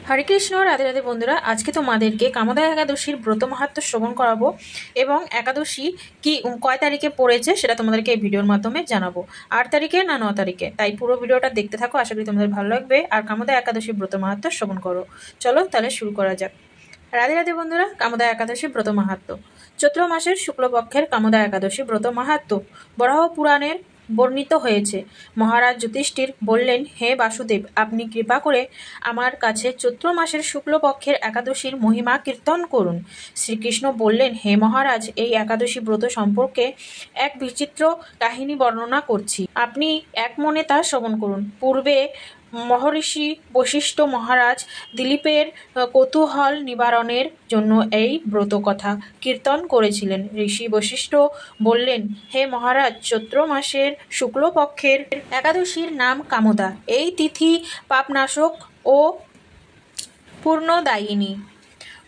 হরে কৃষ্ণ। রাধে রাধে বন্ধুরা, আজকে তোমাদেরকে কামদা একাদশীর ব্রত মাহাত্ম্য শ্রবণ করাবো এবং একাদশী কি কয় তারিখে পড়েছে সেটা তোমাদেরকে এই ভিডিওর মাধ্যমে জানাবো। 8 তারিখে না 9 তারিখে, তাই পুরো ভিডিওটা দেখতে থাকো, আশা করি তোমাদের ভালো লাগবে। আর কামদা একাদশীর ব্রত মাহাত্ম্য শ্রবণ করো। চলো তাহলে শুরু করা যাক। রাধে রাধে বন্ধুরা, কামদা একাদশী ব্রত মাহাত্ম্য। চৈত্র মাসের শুক্লপক্ষের কামদা একাদশী ব্রত মাহাত্ম্য বরাহ পুরাণের বর্ণিত হয়েছে। মহারাজ যুধিষ্ঠির বললেন, হে বাসুদেব, আপনি কৃপা করে আমার কাছে চৈত্র মাসের শুক্লপক্ষের একাদশীর মহিমা কীর্তন করুন। শ্রীকৃষ্ণ বললেন, হে মহারাজ, এই একাদশী ব্রত সম্পর্কে এক বিচিত্র কাহিনী বর্ণনা করছি, আপনি এক মনে তা শ্রবণ করুন। পূর্বে মহর্ষি বশিষ্ঠ মহারাজ দিলীপের কৌতূহল নিবারণের জন্য এই ব্রত কথা কীর্তন করেছিলেন। ঋষি বশিষ্ঠ বললেন, হে মহারাজ, চৈত্র মাসের শুক্লপক্ষের একাদশীর নাম কামদা। এই তিথি পাপনাশক ও পূর্ণদায়িনী।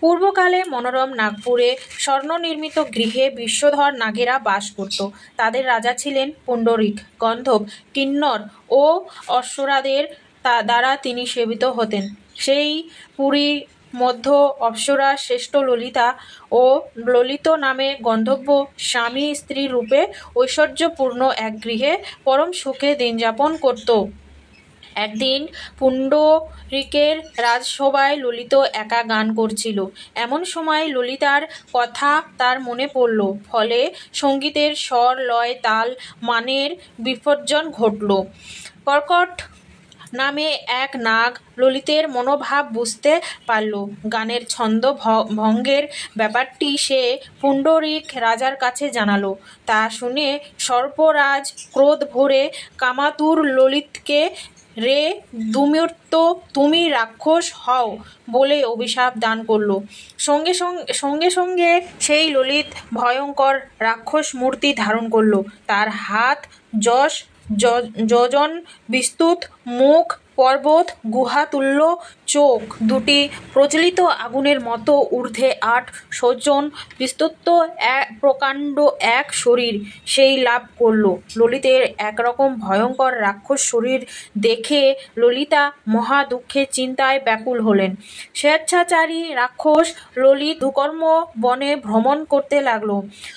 পূর্বকালে মনোরম নাগপুরে স্বর্ণনির্মিত গৃহে বিশ্বধর নাগেরা বাস করত। তাদের রাজা ছিলেন পুণ্ডরিক, গন্ধব, কিন্নর ও অপ্সরাদের দ্বারা তিনি সেবিত হতেন। সেই পুরী মধ্য অপ্সরা শ্রেষ্ঠ ললিতা ও ললিত নামে গন্ধর্ব স্বামী স্ত্রী রূপে ঐশ্বর্যপূর্ণ এক গৃহে পরম সুখে দিনযাপন করত। একদিন পুণ্ডরিকের রাজসভায় ললিত একা গান করছিল। এমন সময় ললিতার কথা তার মনে পড়ল। ফলে সঙ্গীতের স্বর, লয়, তাল, মানের বিপর্যয় ঘটল। কর্কট নামে এক নাগ ললিতের মনোভাব বুঝতে পারল। গানের ছন্দ ভঙ্গের ব্যাপারটি সে পুণ্ডরিক রাজার কাছে জানালো। তা শুনে সর্পরাজ ক্রোধ ভরে কামাতুর ললিতকে, রে দুর্মৃত, তুমি রাক্ষস হও বলে অভিশাপ দান করল। সঙ্গে সঙ্গে সেই ললিত ভয়ঙ্কর রাক্ষস মূর্তি ধারণ করল। তার হাত যোজন বিস্তৃত, মুখ পর্বত গুহাতুল্য, চোখ দুটি প্রজ্বলিত আগুনের মতো, ঊর্ধ্বে 8 যোজন বিস্তৃত প্রকাণ্ড এক শরীর সেই লাভ করল। ললিতের একরকম ভয়ঙ্কর রাক্ষস শরীর দেখে ললিতা মহা দুঃখে চিন্তায় ব্যাকুল হলেন। স্বেচ্ছাচারী রাক্ষস ললিত দুকর্ম বনে ভ্রমণ করতে লাগলো।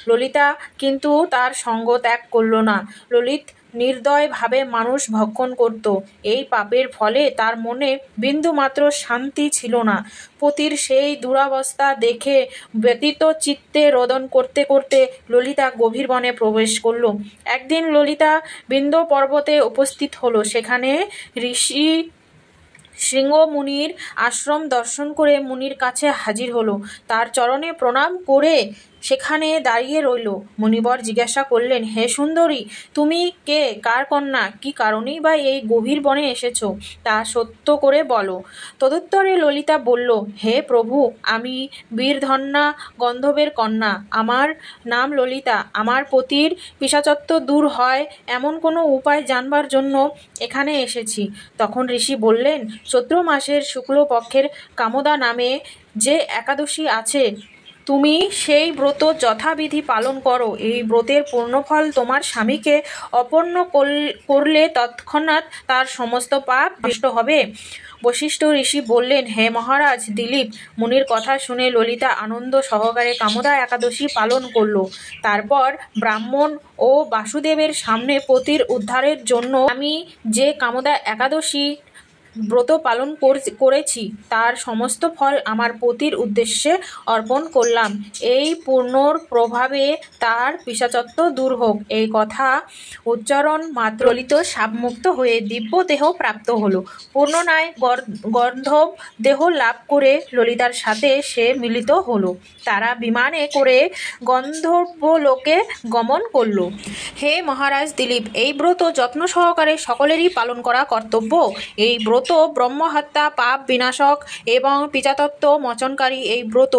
ললিতা কিন্তু তার সঙ্গ ত্যাগ করল না। ললিত নির্দয়ভাবে মানুষ ভক্ষণ করত। এই পাপের ফলে তার মনে বিন্দুমাত্র শান্তি ছিল না। পতির সেই দুরবস্থা দেখে ব্যতীত চিত্তে রোদন করতে করতে ললিতা গভীর বনে প্রবেশ করল। একদিন ললিতা বিন্ধ্য পর্বতে উপস্থিত হলো। সেখানে ঋষি শৃঙ্গ মুনির আশ্রম দর্শন করে মুনির কাছে হাজির হলো। তার চরণে প্রণাম করে সেখানে দাঁড়িয়ে রইল। মুনিবর জিজ্ঞাসা করলেন, হে সুন্দরী, তুমি কে, কার কন্যা, কি কারণেই বা এই গভীর বনে এসেছ, তা সত্য করে বলো। তদুত্তরে ললিতা বলল, হে প্রভু, আমি বীরধন্যা গন্ধর্বের কন্যা। আমার নাম ললিতা। আমার পতির পিশাচত্ব দূর হয় এমন কোনো উপায় জানবার জন্য এখানে এসেছি। তখন ঋষি বললেন, চৈত্র মাসের শুক্লপক্ষের কামদা নামে যে একাদশী আছে, তুমি সেই ব্রত যথাবিধি পালন করো। এই ব্রতের পূর্ণফল তোমার স্বামীকে অর্পণ করলে তৎক্ষণাৎ তার সমস্ত পাপ নষ্ট হবে। বশিষ্ঠ ঋষি বললেন, হে মহারাজ দিলীপ, মুনির কথা শুনে ললিতা আনন্দ সহকারে কামদা একাদশী পালন করল। তারপর ব্রাহ্মণ ও বাসুদেবের সামনে পতির উদ্ধারের জন্য আমি যে কামদা একাদশী ব্রত পালন করেছি তার সমস্ত ফল আমার পতির উদ্দেশ্যে অর্পণ করলাম। এই পূর্ণর প্রভাবে তার পিশাচত্ব দূর হোক। এই কথা উচ্চারণ মাত্র ললিত শাপমুক্ত হয়ে দিব্য দেহ প্রাপ্ত হলো। পূর্ণনায় গন্ধর্ব দেহ লাভ করে ললিতার সাথে সে মিলিত হলো। তারা বিমানে করে গন্ধর্বলোকে গমন করল। হে মহারাজ দিলীপ, এই ব্রত যত্ন সহকারে সকলেরই পালন করা কর্তব্য। এই ব্রত ব্রহ্মহত্যা, পাপ বিনাশক এবং পিশাচত্ব মোচনকারী। এই ব্রত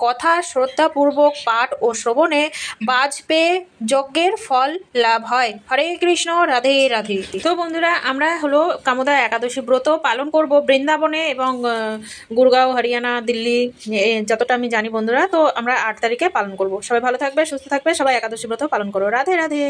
কথা শ্রদ্ধাপূর্বক পাঠ ও শ্রবণে বাজপেয়ী যজ্ঞের ফল লাভ হয়। হরে কৃষ্ণ। রাধে রাধে। তো বন্ধুরা, আমরা হলো কামদা একাদশী ব্রত পালন করব বৃন্দাবনে এবং গুরগাঁও, হরিয়ানা, দিল্লি, যতটা আমি জানি বন্ধুরা। তো আমরা 8 তারিখে পালন করব। সবাই ভালো থাকবে, সুস্থ থাকবে, সবাই একাদশী ব্রত পালন করো। রাধে রাধে।